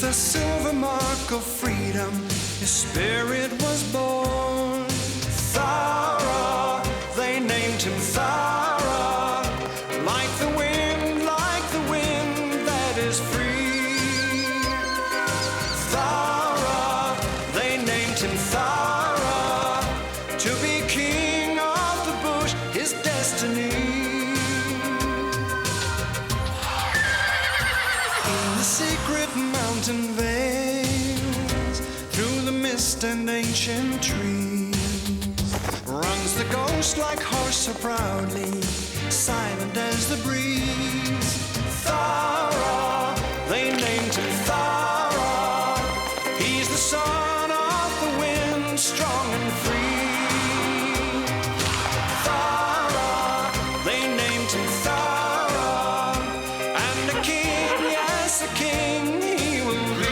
the silver mark of freedom, his spirit was born. Thowra, they named him Thowra, like the wind that is free. Thowra, they named him Thowra, to be king of the bush, his destiny. In the secret mountain vales, through the mist and ancient trees, runs the ghost like horse so proudly, silent as the breeze. Thowra, they named him Thowra, he's the son of the wind, strong and free. Thowra, they named him Thowra, and a king, yes, a king he will be.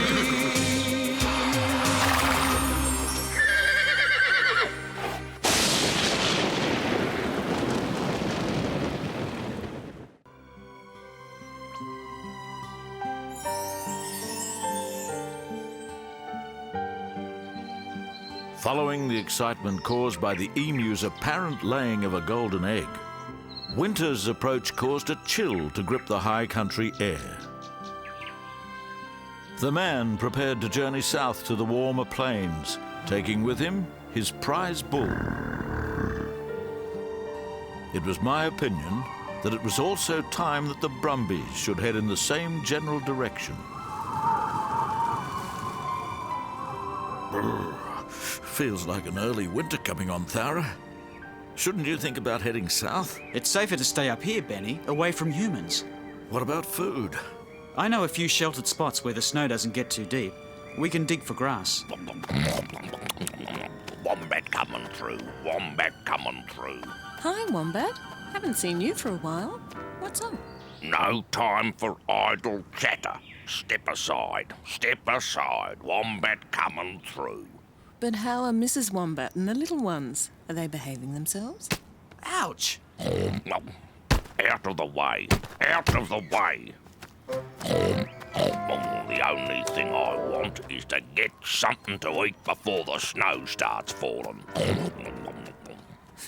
Following the excitement caused by the emu's apparent laying of a golden egg, winter's approach caused a chill to grip the high country air. The man prepared to journey south to the warmer plains, taking with him his prize bull. It was my opinion that it was also time that the Brumbies should head in the same general direction. Feels like an early winter coming on, Thowra. Shouldn't you think about heading south? It's safer to stay up here, Benny, away from humans. What about food? I know a few sheltered spots where the snow doesn't get too deep. We can dig for grass. Wombat coming through, wombat coming through. Hi, Wombat. Haven't seen you for a while. What's up? No time for idle chatter. Step aside, wombat coming through. But how are Mrs. Wombat and the little ones? Are they behaving themselves? Ouch! Out of the way, out of the way. The only thing I want is to get something to eat before the snow starts falling.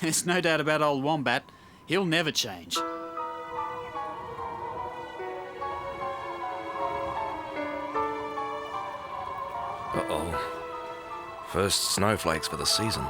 There's no doubt about old Wombat. He'll never change. Uh-oh. First snowflakes for the season.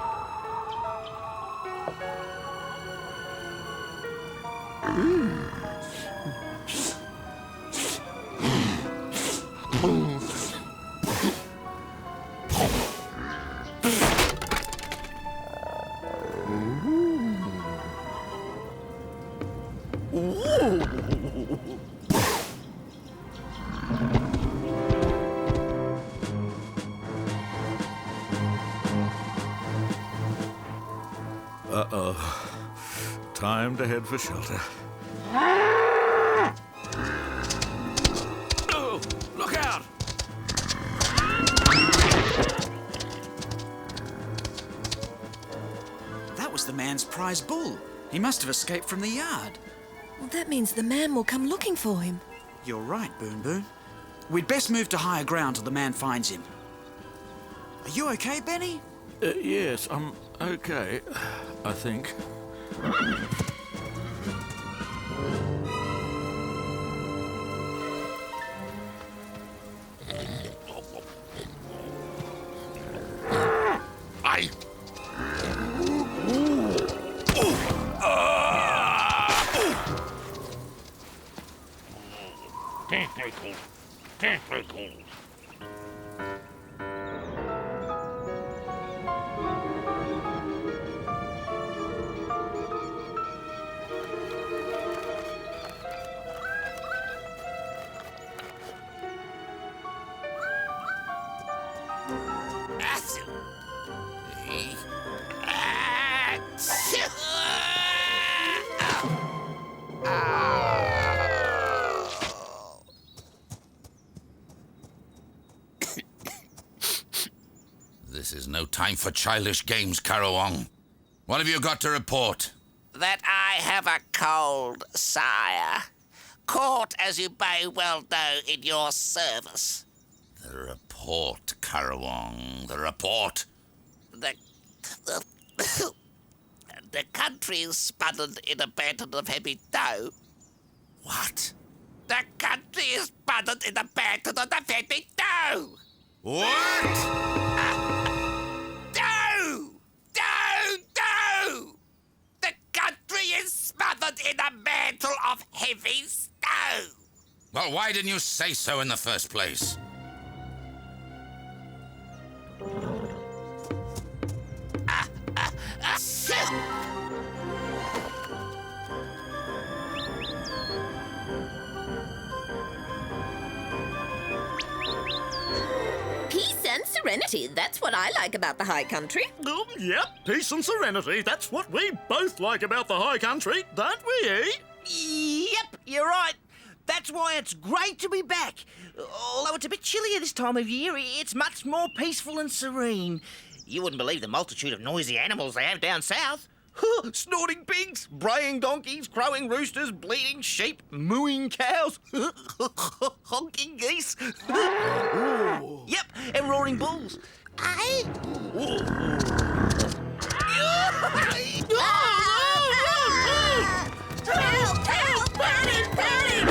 Uh-oh. Time to head for shelter. Oh, look out! That was the man's prize bull. He must have escaped from the yard. Well, that means the man will come looking for him. You're right, Boon Boon. We'd best move to higher ground till the man finds him. Are you okay, Benny? Yes, I'm okay, I think. Aye. Technical. This is no time for childish games, Carawong. What have you got to report? That I have a cold, sire. Caught, as you may well know, in your service. The The report, Karawong. The report. The country is spudded in a baton of heavy dough. What? The country is spudded in a baton of heavy dough. What? Dough! Dough! Dough! The country is smothered in a mantle of heavy snow. Well, why didn't you say so in the first place? Peace and serenity, that's what I like about the high country. Yep, peace and serenity. That's what we both like about the high country, don't we, eh? Yep, you're right. That's why it's great to be back. Although it's a bit chillier this time of year, it's much more peaceful and serene. You wouldn't believe the multitude of noisy animals they have down south. Snorting pigs, braying donkeys, crowing roosters, bleating sheep, mooing cows, honking geese. Yep, and roaring bulls. Hey! Help! Help! Panic! Panic!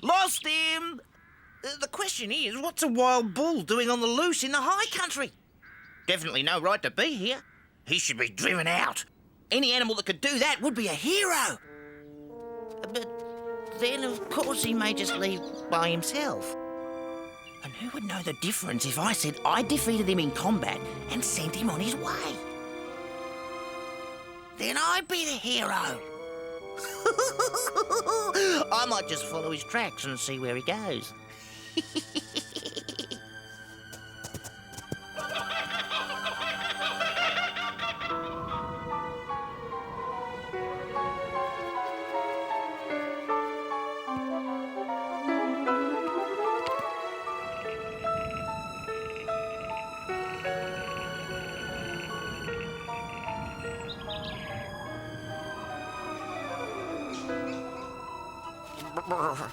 Lost him! The question is, what's a wild bull doing on the loose in the high country? Definitely no right to be here. He should be driven out. Any animal that could do that would be a hero. But then, of course, he may just leave by himself. And who would know the difference if I said I defeated him in combat and sent him on his way? Then I'd be the hero. I might just follow his tracks and see where he goes. Oh,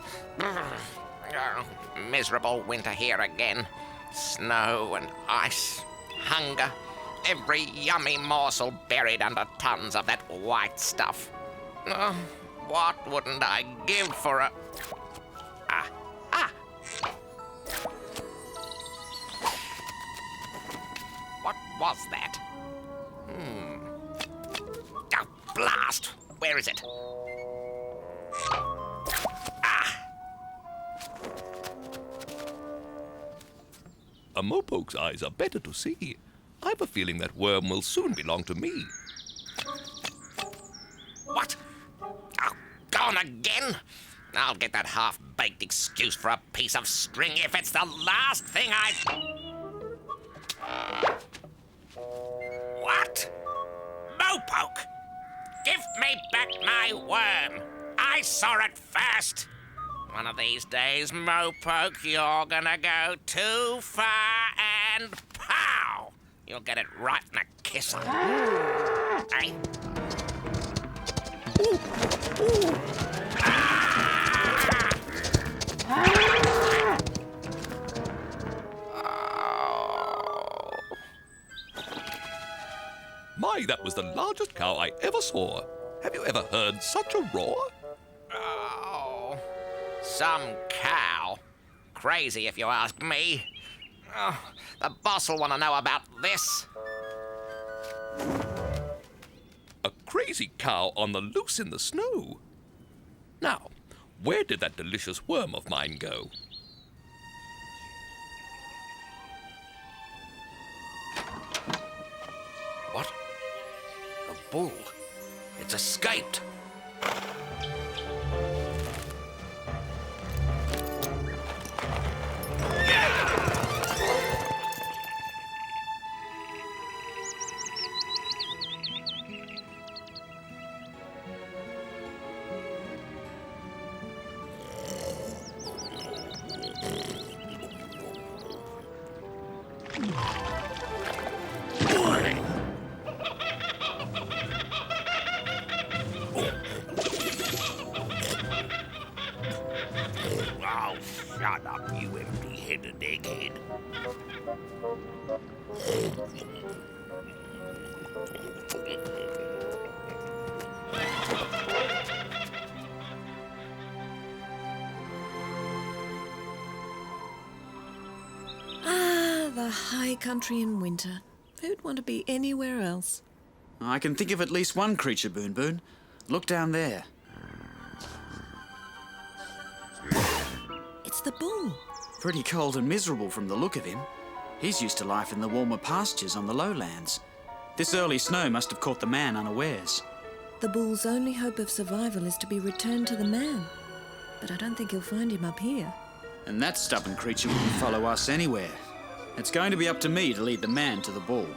miserable winter here again. Snow and ice, hunger, every yummy morsel buried under tons of that white stuff. Oh, what wouldn't I give for a... What was that? Oh, blast! Where is it? A mopoke's eyes are better to see. I've a feeling that worm will soon belong to me. What? Oh, gone again? I'll get that half-baked excuse for a piece of string if it's the last thing What? Mopoke! Give me back my worm! I saw it first! One of these days, Mopoke, you're gonna go too far and pow! You'll get it right in a kisser. Hey? My, that was the largest cow I ever saw. Have you ever heard such a roar? Oh, some cow. Crazy if you ask me. Oh, the boss will want to know about this. A crazy cow on the loose in the snow. Now, where did that delicious worm of mine go? What? The bull. It's escaped. Oh, shut up, you empty-headed egghead. Ah, the high country in winter. Who'd want to be anywhere else? I can think of at least one creature, Boon Boon. Look down there. It's the bull. Pretty cold and miserable from the look of him. He's used to life in the warmer pastures on the lowlands. This early snow must have caught the man unawares. The bull's only hope of survival is to be returned to the man. But I don't think he'll find him up here. And that stubborn creature wouldn't follow us anywhere. It's going to be up to me to lead the man to the bull.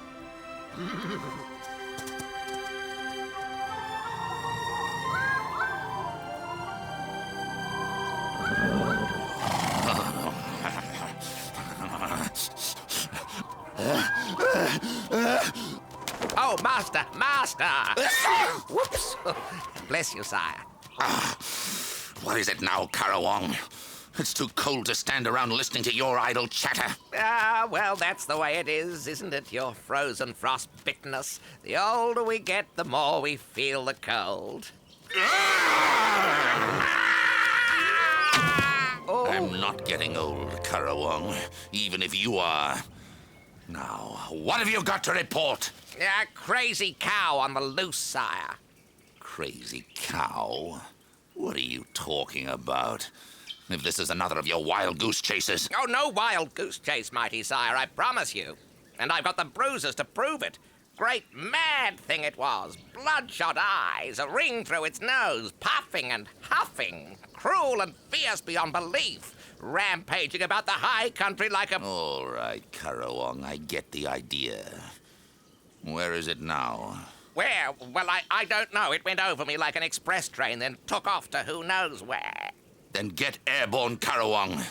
Oh, master, master! Whoops! Bless you, sire. What is it now, Karawong? It's too cold to stand around listening to your idle chatter. Well, that's the way it is, isn't it? Your frozen frostbittenness. The older we get, the more we feel the cold. Oh. I'm not getting old, Karawong, even if you are. Now, what have you got to report? A crazy cow on the loose, sire. Crazy cow? What are you talking about? If this is another of your wild goose chases... Oh, no wild goose chase, mighty sire, I promise you. And I've got the bruises to prove it. Great mad thing it was. Bloodshot eyes, a ring through its nose, puffing and huffing. Cruel and fierce beyond belief. Rampaging about the high country like a... All right, Karawong, I get the idea. Where is it now? Where? Well, I don't know. It went over me like an express train, then took off to who knows where. Then get airborne, Karawong.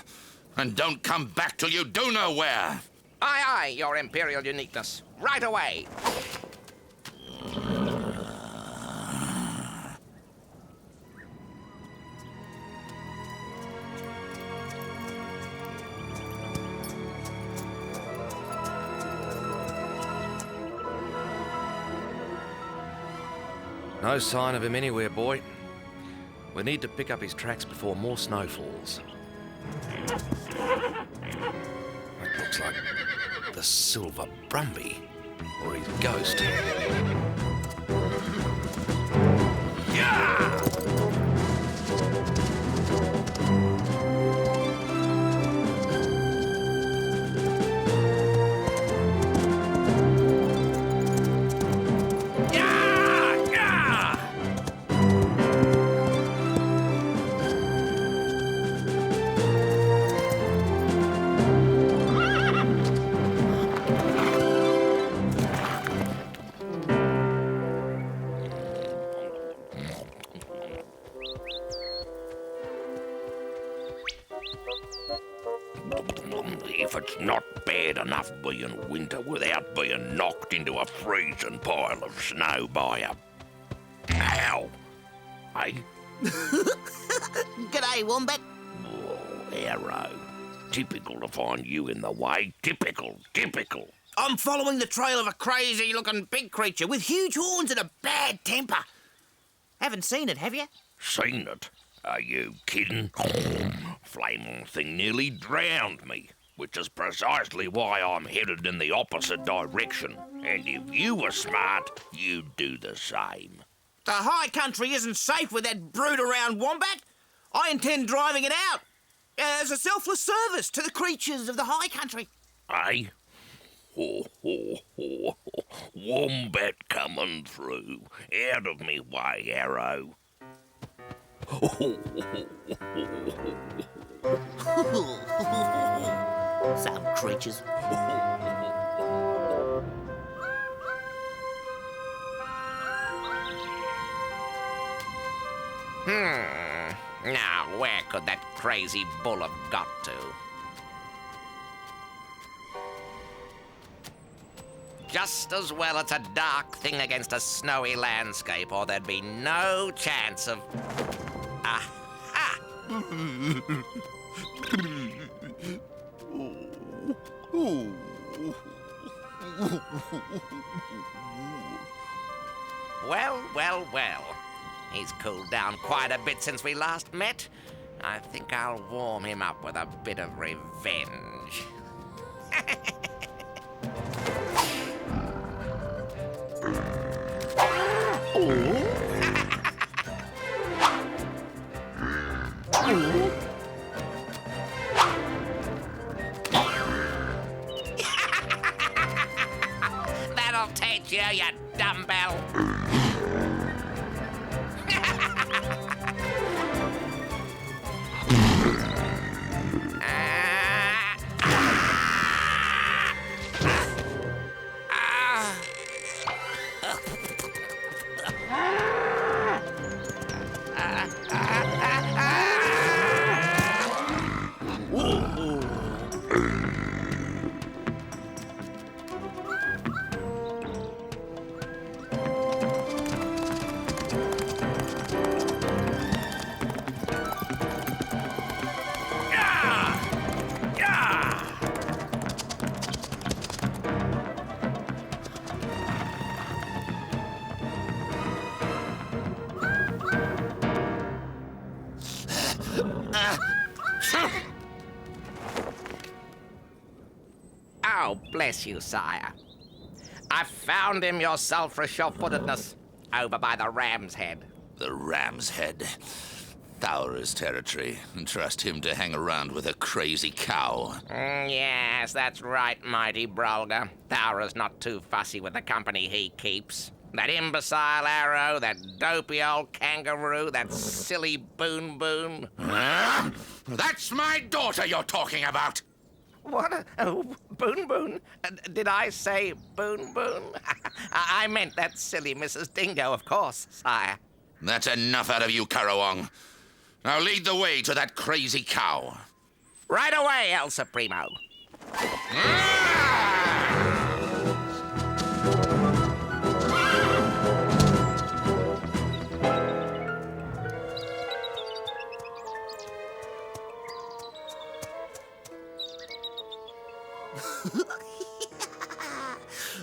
And don't come back till you do know where. Aye, aye, your imperial uniqueness. Right away. No sign of him anywhere, boy. We need to pick up his tracks before more snow falls. That looks like the Silver Brumby, or his ghost. Yeah! If it's not bad enough being winter without being knocked into a freezing pile of snow by a... Ow! Hey? G'day, Wombat. Oh, Arrow. Typical to find you in the way. Typical. I'm following the trail of a crazy-looking big creature with huge horns and a bad temper. Haven't seen it, have you? Seen it? Are you kidding? Flaming thing nearly drowned me, which is precisely why I'm headed in the opposite direction. And if you were smart, you'd do the same. The high country isn't safe with that brood around Wombat. I intend driving it out as a selfless service to the creatures of the high country. Eh? Wombat coming through. Out of me way, Arrow. Some creatures. Now, where could that crazy bull have got to? Just as well it's a dark thing against a snowy landscape, or there'd be no chance of... Aha! Well, well, well. He's cooled down quite a bit since we last met. I think I'll warm him up with a bit of revenge. That'll teach you, you dumbbell. Oh, bless you, sire. I found him, your sulphurous sure-footedness, over by the Ram's Head. The Ram's Head. Thowra's territory, and trust him to hang around with a crazy cow. Yes, that's right, mighty Brolga. Thowra's not too fussy with the company he keeps. That imbecile Arrow, that dopey old kangaroo, that silly Boon Boon. Huh? That's my daughter you're talking about! What? Oh, Boon Boon? Did I say Boon Boon? I meant that silly Mrs. Dingo, of course, sire. That's enough out of you, Karawong. Now lead the way to that crazy cow. Right away, El Supremo.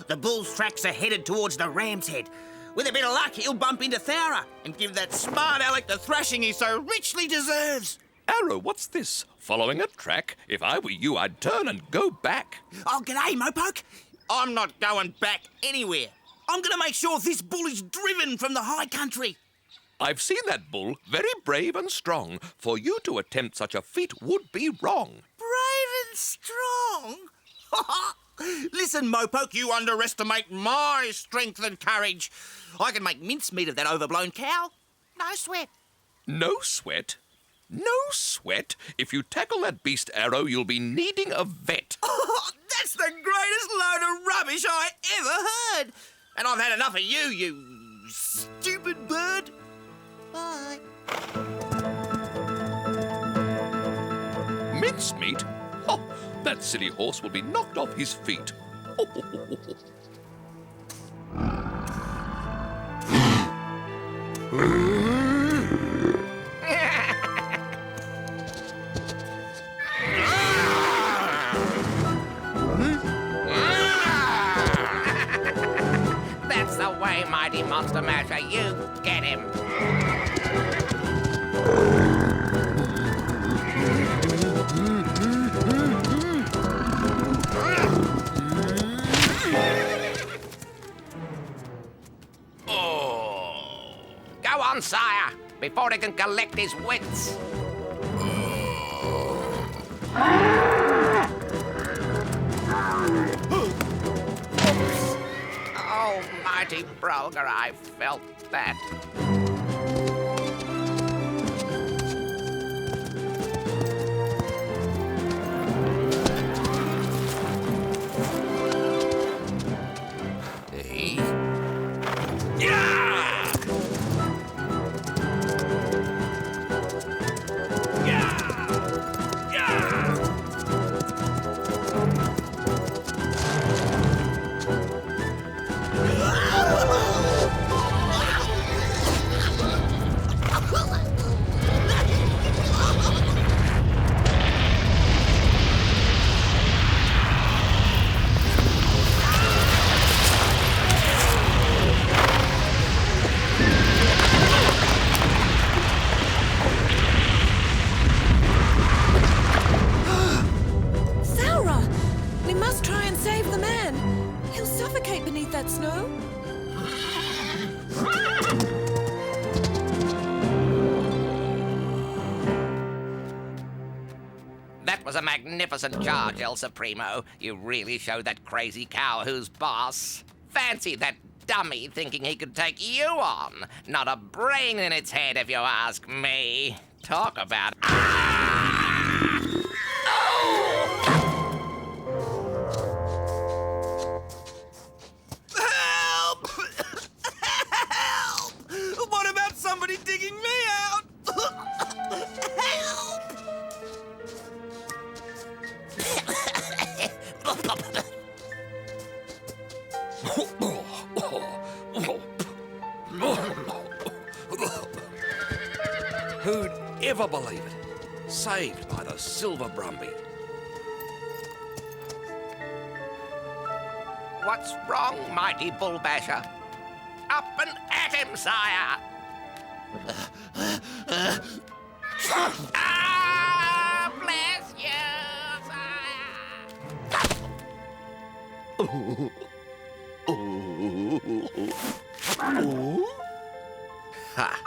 The bull's tracks are headed towards the Ram's Head. With a bit of luck, he'll bump into Thowra and give that smart aleck the thrashing he so richly deserves. Arrow, what's this? Following a track? If I were you, I'd turn and go back. Oh, g'day, Mopoke. I'm not going back anywhere. I'm going to make sure this bull is driven from the high country. I've seen that bull, very brave and strong. For you to attempt such a feat would be wrong. Brave and strong? Listen, Mopoke, you underestimate my strength and courage. I can make mincemeat of that overblown cow. No sweat. No sweat? No sweat? If you tackle that beast, Arrow, you'll be needing a vet. Oh, that's the greatest load of rubbish I ever heard. And I've had enough of you, you stupid bird. Bye. Mincemeat? Oh, that silly horse will be knocked off his feet. That's the way, mighty monster masher. You get him. Go on, sire, before he can collect his wits. Oh, mighty Brolga, I felt that. was a magnificent charge, El Supremo. You really showed that crazy cow who's boss. Fancy that dummy thinking he could take you on. Not a brain in its head, if you ask me. Talk about... Help! Help! What about somebody digging me out? Help! Who'd ever believe it? Saved by the Silver Brumby. What's wrong, mighty bull basher? Up and at him, sire! Ah, bless you, sire! Ha!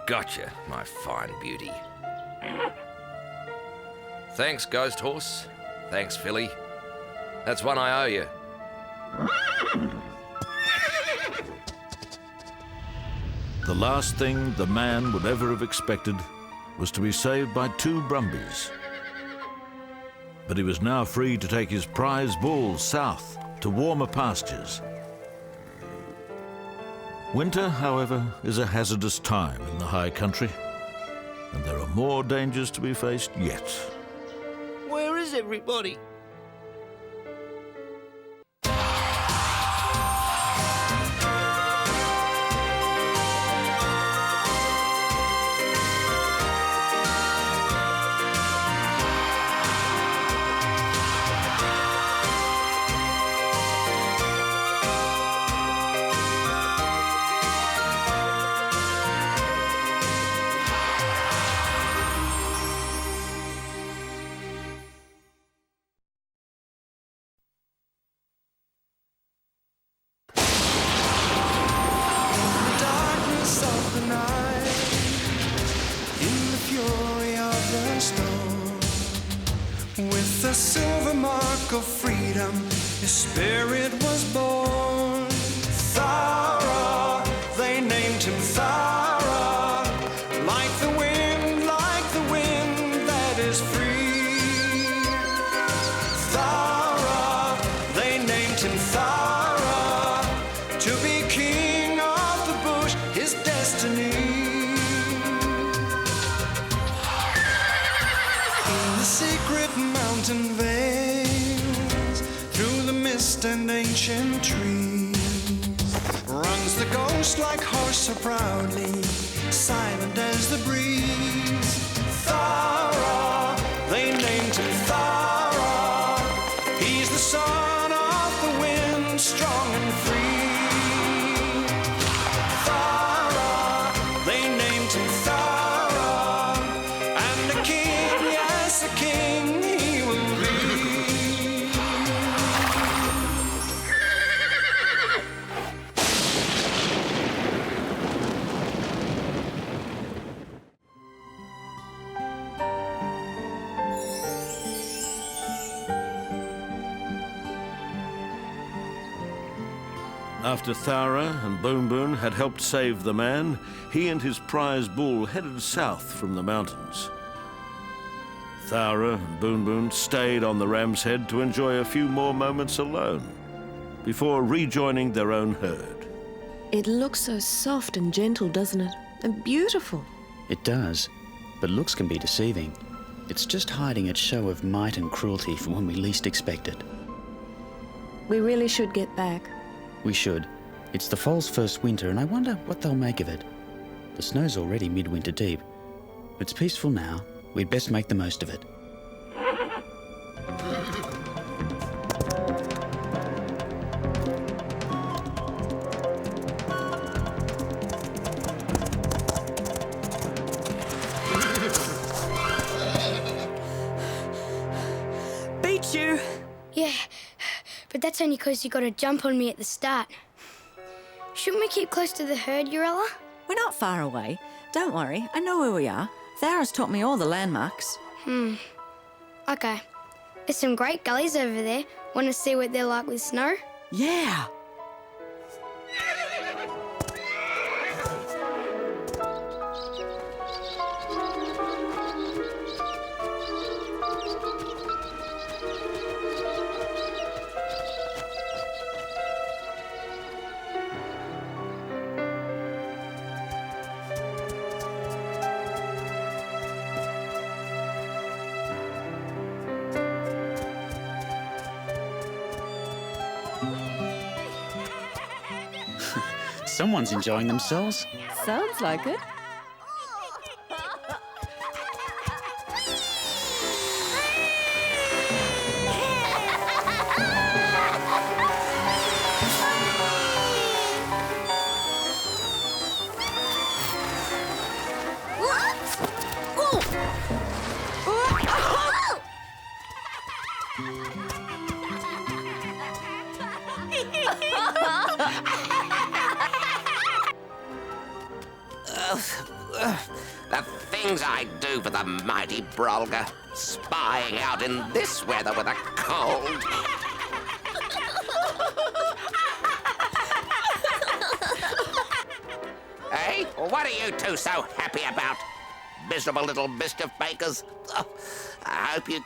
Gotcha, my fine beauty. Thanks, Ghost Horse. Thanks, Philly. That's one I owe you. The last thing the man would ever have expected was to be saved by 2 Brumbies. But he was now free to take his prize bull south to warmer pastures. Winter, however, is a hazardous time in the high country, and there are more dangers to be faced yet. Where is everybody? With the silver mark of freedom, his spirit was born. Thowra, they named him Thowra, like the wind that is free. Thowra, they named him Thowra, to be king of the bush, his destiny. Secret mountain veils, through the mist and ancient trees, runs the ghost like horse so proudly, silent as the breeze. Thowra, they named him Thowra, he's the son of the wind, strong and free. Thowra, they named him Thowra, and the king, yes, a king he will be. After Thowra and Boom Boom had helped save the man, he and his prize bull headed south from the mountains. Thowra and Boom Boom stayed on the Ram's Head to enjoy a few more moments alone before rejoining their own herd. It looks so soft and gentle, doesn't it? And beautiful. It does, but looks can be deceiving. It's just hiding its show of might and cruelty for when we least expect it. We really should get back. We should. It's the foals' first winter, and I wonder what they'll make of it. The snow's already midwinter deep. It's peaceful now. We'd best make the most of it. Beat you! Yeah, but that's only because you got a jump on me at the start. Shouldn't we keep close to the herd, Urella? We're not far away. Don't worry, I know where we are. Thowra's taught me all the landmarks. Okay. There's some great gullies over there. Want to see what they're like with snow? Yeah. Someone's enjoying themselves. Sounds like it. The things I do for the mighty Brolga, spying out in this weather with a cold. Hey, what are you two so happy about? Miserable little mischief makers. Oh, I hope you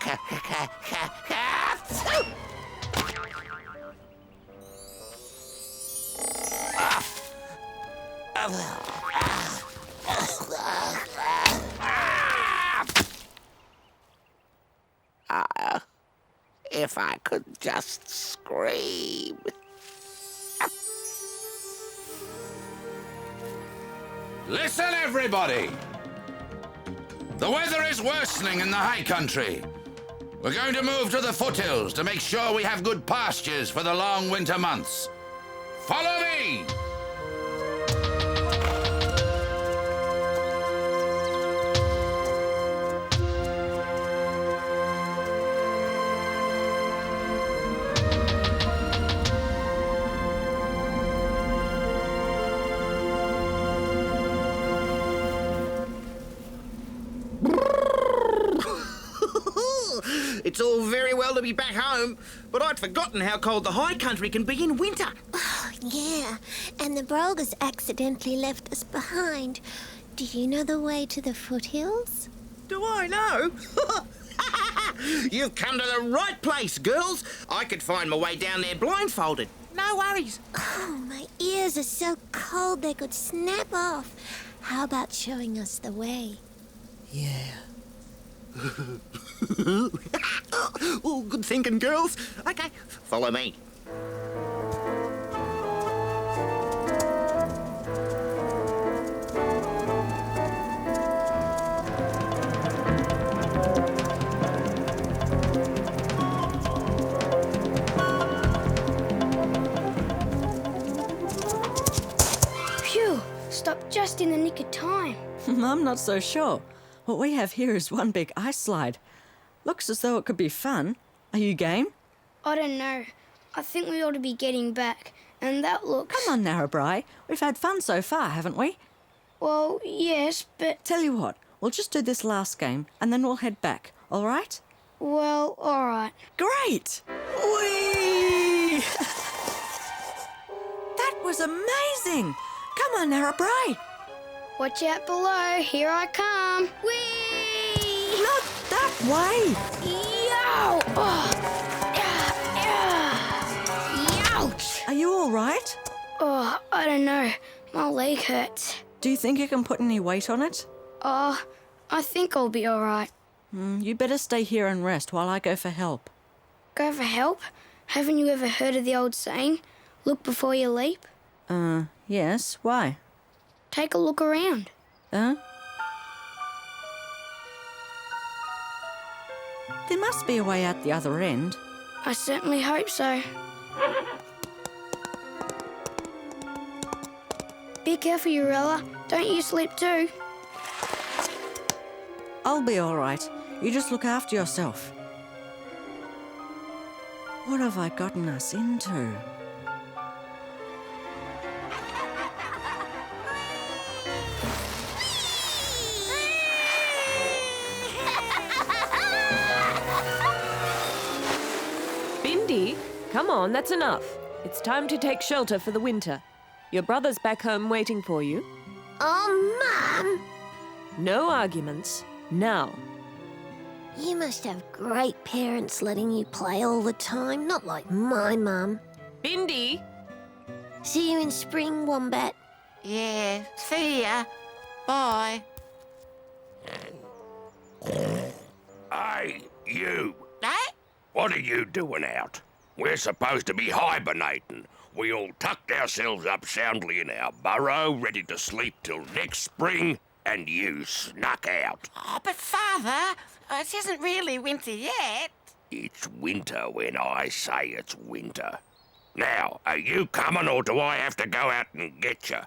if I could just scream. Listen, everybody! The weather is worsening in the high country. We're going to move to the foothills to make sure we have good pastures for the long winter months. Follow me! It's all very well to be back home, but I'd forgotten how cold the high country can be in winter. Oh, yeah, and the Brolgas accidentally left us behind. Do you know the way to the foothills? Do I know? You've come to the right place, girls. I could find my way down there blindfolded. No worries. Oh, my ears are so cold they could snap off. How about showing us the way? Yeah. Oh, good thinking, girls. Okay, follow me. Phew! Stopped just in the nick of time. I'm not so sure. What we have here is one big ice slide. Looks as though it could be fun. Are you game? I don't know. I think we ought to be getting back, and that looks... Come on, Narrabri. We've had fun so far, haven't we? Well, yes, but... Tell you what, we'll just do this last game, and then we'll head back, all right? Well, all right. Great! Whee! That was amazing! Come on, Narrabri. Watch out below. Here I come. Whee! Not that way! Yow! Oh. Youch! Are you all right? Oh, I don't know. My leg hurts. Do you think you can put any weight on it? Oh, I think I'll be all right. You better stay here and rest while I go for help. Go for help? Haven't you ever heard of the old saying, look before you leap? Yes. Why? Take a look around. There must be a way out the other end. I certainly hope so. Be careful, Urella. Don't you slip too. I'll be all right. You just look after yourself. What have I gotten us into? Bindi, come on, that's enough. It's time to take shelter for the winter. Your brother's back home waiting for you. Oh, Mum! No arguments. Now. You must have great parents letting you play all the time, not like my mum. Bindi! See you in spring, Wombat. Yeah, see ya. Bye. Hey, you. Eh? What are you doing out? We're supposed to be hibernating. We all tucked ourselves up soundly in our burrow, ready to sleep till next spring, and you snuck out. Oh, but Father, it isn't really winter yet. It's winter when I say it's winter. Now, are you coming or do I have to go out and get you?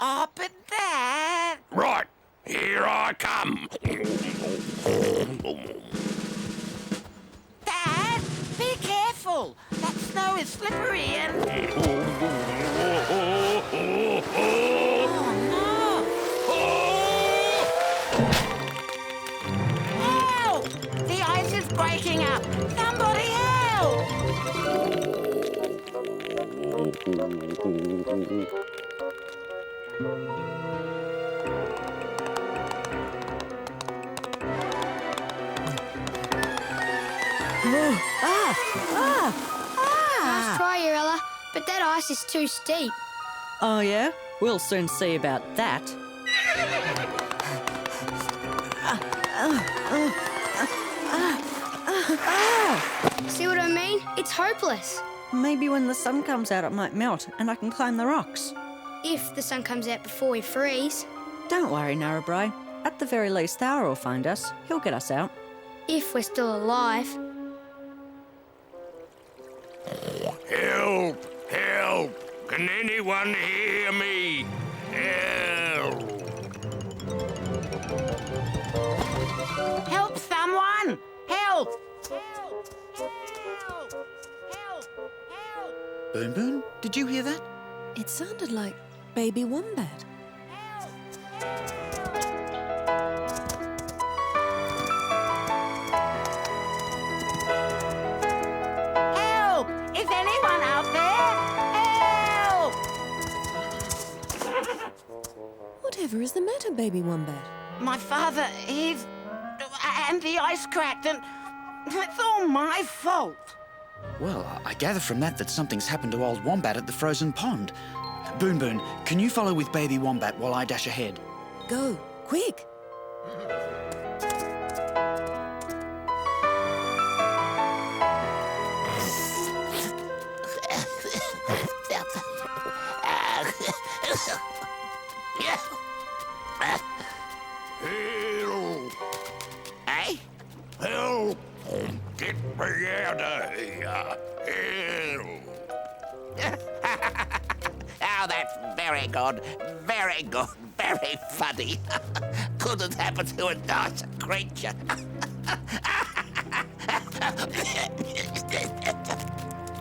Oh, but Dad... Right, here I come. Dad, be careful. That snow is slippery and... Help! The ice is breaking up. Somebody help! Nice try, Ella, but that ice is too steep. Oh, yeah? We'll soon see about that. See what I mean? It's hopeless. Maybe when the sun comes out it might melt and I can climb the rocks. If the sun comes out before we freeze. Don't worry, Narrabri. At the very least, Thowra will find us. He'll get us out. If we're still alive. Help! Help! Can anyone hear me? Help! Help someone! Help! Help! Help! Help! Help! Boon Boon, did you hear that? It sounded like baby wombat. Help! Is anyone out there? Help! Whatever is the matter, baby wombat? My father, he's... And the ice cracked and... It's all my fault. Well, I gather from that something's happened to old Wombat at the frozen pond. Boon Boon, can you follow with baby Wombat while I dash ahead? Go, quick! Help! Eh? Help! Get me out of here! Help! Oh, that's very good. Very good. Very funny. Couldn't happen to a nicer creature.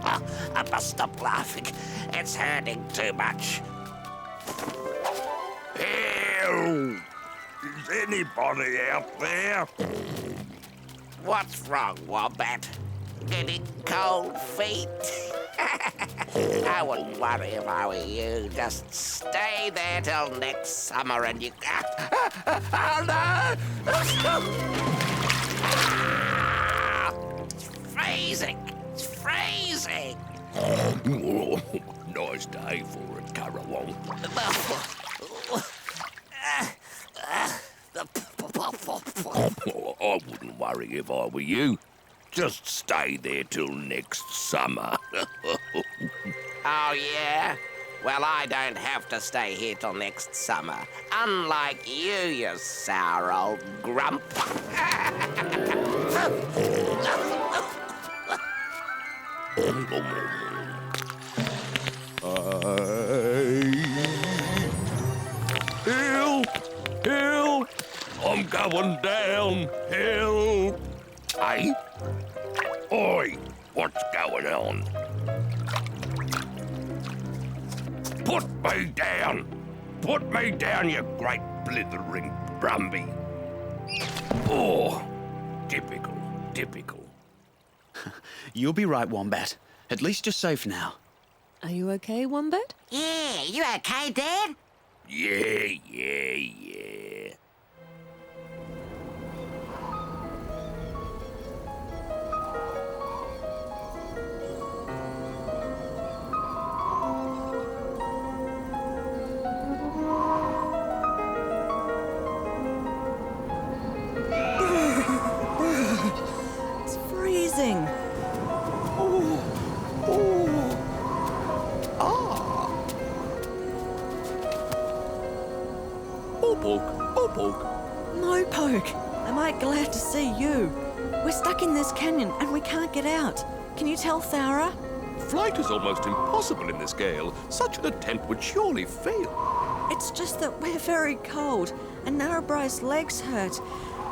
Oh, I must stop laughing. It's hurting too much. Help! Is anybody out there? What's wrong, Wombat? Getting cold feet? I wouldn't worry if I were you. Just stay there till next summer and you... Oh, no! It's freezing! It's freezing! Nice day for it, Currawong. I wouldn't worry if I were you. Just stay there till next summer. Oh, yeah? Well, I don't have to stay here till next summer. Unlike you, you sour old grump. Help! Help! I'm going down! Help! Hey? Oi! What's going on? Put me down! Put me down, you great blithering Brumby! Oh, typical, typical. You'll be right, Wombat. At least you're safe now. Are you okay, Wombat? Yeah, you okay, Dad? Yeah. It's freezing. Mopoke. Mopoke, am I glad to see you? We're stuck in this canyon and we can't get out. Can you tell Thowra? Flight is almost impossible in this gale. Such an attempt would surely fail. It's just that we're very cold and Narrabri's legs hurt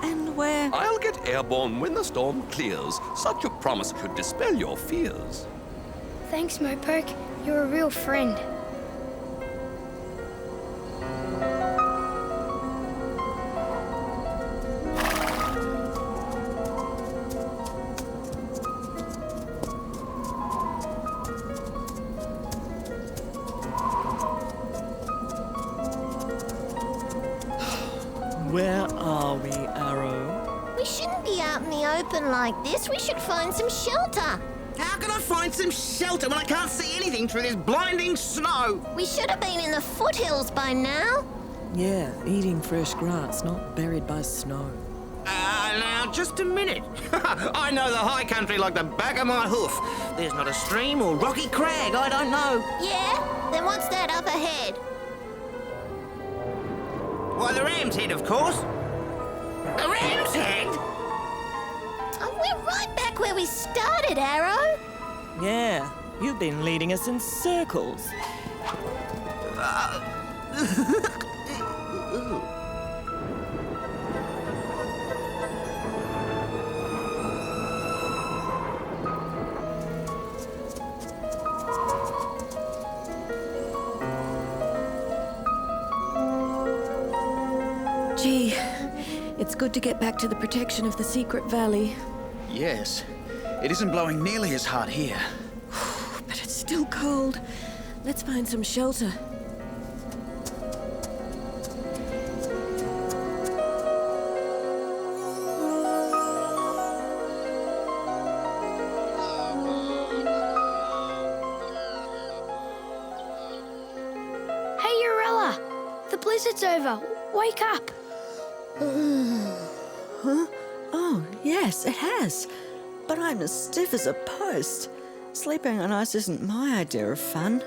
and we're... I'll get airborne when the storm clears. Such a promise should dispel your fears. Thanks, Mopoke. You're a real friend. Where are we, Arrow? We shouldn't be out in the open like this. We should find some shelter. How can I find some shelter when I can't see anything through this blinding snow? We should have been in the foothills by now. Yeah, eating fresh grass, not buried by snow. Now, just a minute. I know the high country like the back of my hoof. There's not a stream or rocky crag I don't know. Yeah? Then what's that up ahead? Why, the Ram's Head, of course. The Ram's Head? Oh, we're right back where we started, Arrow. Yeah, you've been leading us in circles. Gee, it's good to get back to the protection of the secret valley. Yes. It isn't blowing nearly as hard here. But it's still cold. Let's find some shelter. Hey, Urella! The blizzard's over. Wake up! Huh? Oh, yes, it has. But I'm as stiff as a post. Sleeping on ice isn't my idea of fun.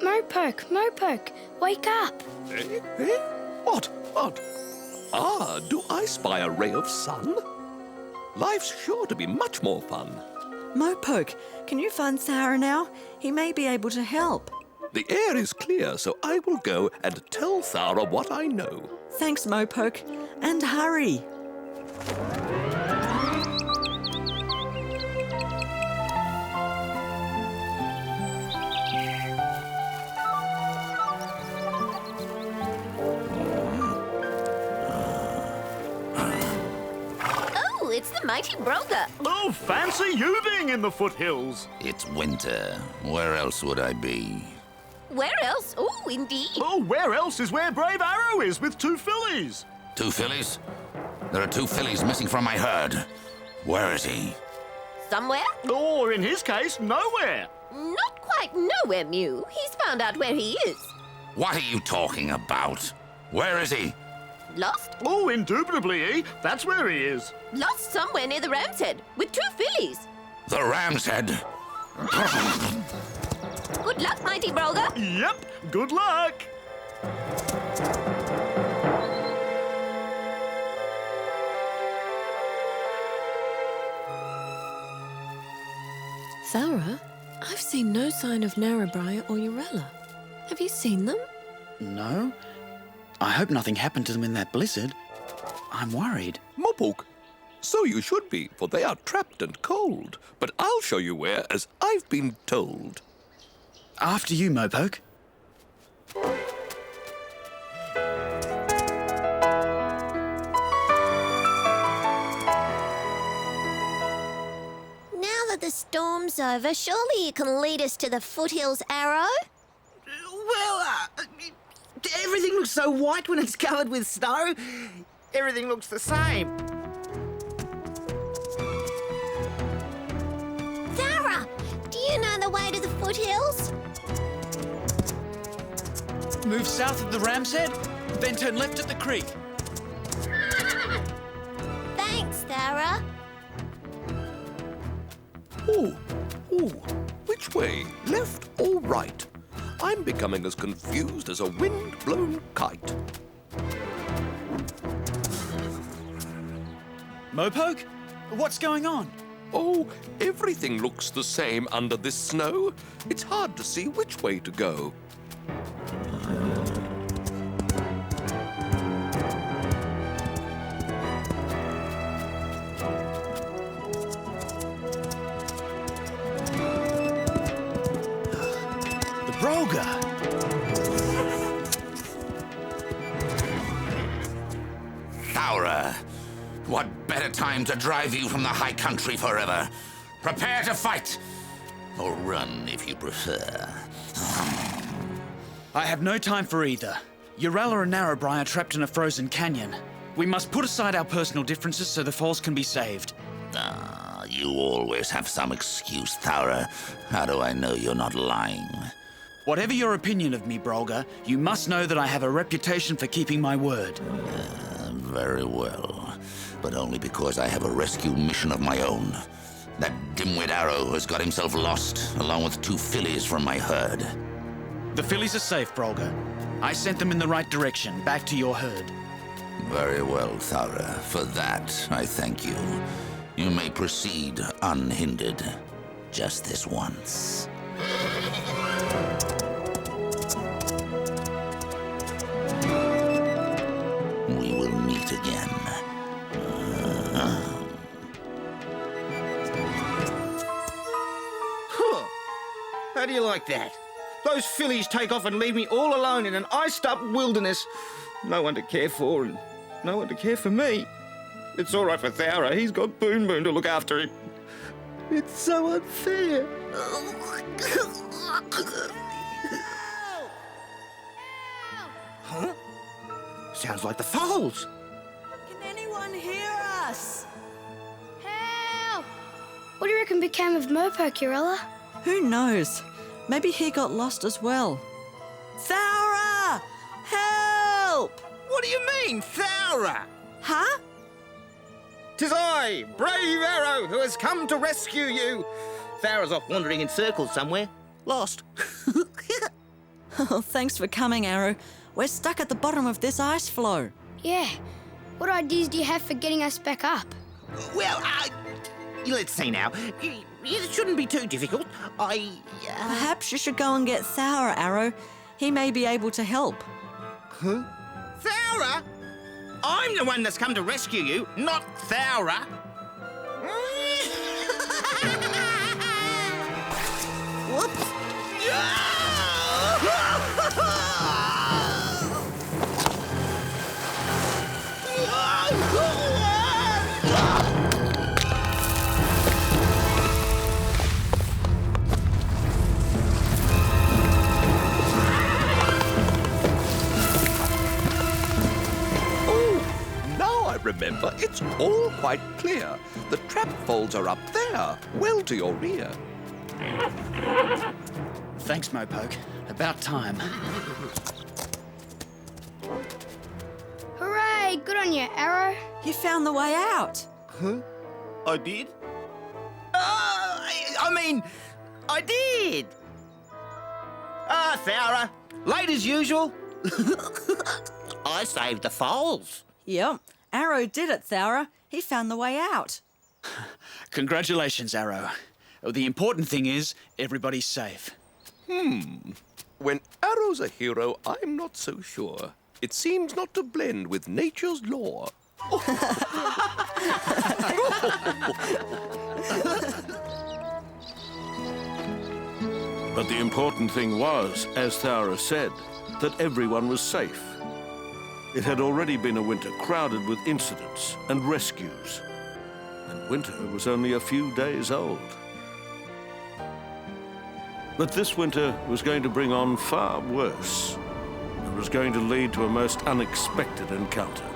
Mopoke, wake up! What? Ah, do I spy a ray of sun? Life's sure to be much more fun. Mopoke, can you find Thowra now? He may be able to help. The air is clear, so I will go and tell Thowra what I know. Thanks, Mopoke. And hurry. Oh, it's the mighty Broga. Oh, fancy you being in the foothills. It's winter. Where else would I be? Where else? Oh, indeed. Oh, where else is where Brave Arrow is with 2 fillies? 2 fillies? There are 2 fillies missing from my herd. Where is he? Somewhere? Or in his case, nowhere. Not quite nowhere, Mew. He's found out where he is. What are you talking about? Where is he? Lost? Oh, indubitably, that's where he is. Lost somewhere near the Ram's Head with 2 fillies. The Ram's Head. Good luck, mighty Broga. Yep, good luck. Thowra, I've seen no sign of Narrabri or Urella. Have you seen them? No? I hope nothing happened to them in that blizzard. I'm worried. Mopoke, so you should be, for they are trapped and cold. But I'll show you where, as I've been told. After you, Mopoke. Now that the storm winter's over, surely you can lead us to the foothills, Arrow? Well, everything looks so white when it's covered with snow. Everything looks the same. Thowra, do you know the way to the foothills? Move south of the Ram's Head, then turn left at the creek. Thanks, Thowra. Ooh, which way? Left or right? I'm becoming as confused as a wind-blown kite. Mopoke? What's going on? Oh, everything looks the same under this snow. It's hard to see which way to go. Thowra, what better time to drive you from the high country forever? Prepare to fight, or run if you prefer. I have no time for either. Urella and Narrabri are trapped in a frozen canyon. We must put aside our personal differences so the foals can be saved. You always have some excuse, Thowra. How do I know you're not lying? Whatever your opinion of me, Brolga, you must know that I have a reputation for keeping my word. Very well, but only because I have a rescue mission of my own. That dimwit Arrow has got himself lost, along with 2 fillies from my herd. The fillies are safe, Brolga. I sent them in the right direction, back to your herd. Very well, Thowra. For that, I thank you. You may proceed unhindered. Just this once. We will meet again. How do you like that? Those fillies take off and leave me all alone in an iced-up wilderness. No one to care for and no one to care for me. It's all right for Thowra. He's got Boon Boon to look after him. It's so unfair. Huh? Sounds like the foals. Can anyone hear us? Help! What do you reckon became of Mopoke, Urella? Who knows? Maybe he got lost as well. Thowra! Help! What do you mean, Thowra? Huh? 'Tis I, brave Arrow, who has come to rescue you. Thowra's off wandering in circles somewhere. Lost. Oh, thanks for coming, Arrow. We're stuck at the bottom of this ice floe. Yeah. What ideas do you have for getting us back up? Well, let's see now. It shouldn't be too difficult. Perhaps you should go and get Thowra, Arrow. He may be able to help. Huh? Thowra? I'm the one that's come to rescue you, not Thowra. Whoops. Remember, it's all quite clear. The trap folds are up there, well to your rear. Thanks, Mopoke. About time. Hooray! Good on you, Arrow. You found the way out. Huh? I did? I did! Thowra, late as usual. I saved the foals. Yep. Arrow did it, Thowra. He found the way out. Congratulations, Arrow. The important thing is everybody's safe. When Arrow's a hero, I'm not so sure. It seems not to blend with nature's law. But the important thing was, as Thowra said, that everyone was safe. It had already been a winter crowded with incidents and rescues, and winter was only a few days old. But this winter was going to bring on far worse. It was going to lead to a most unexpected encounter.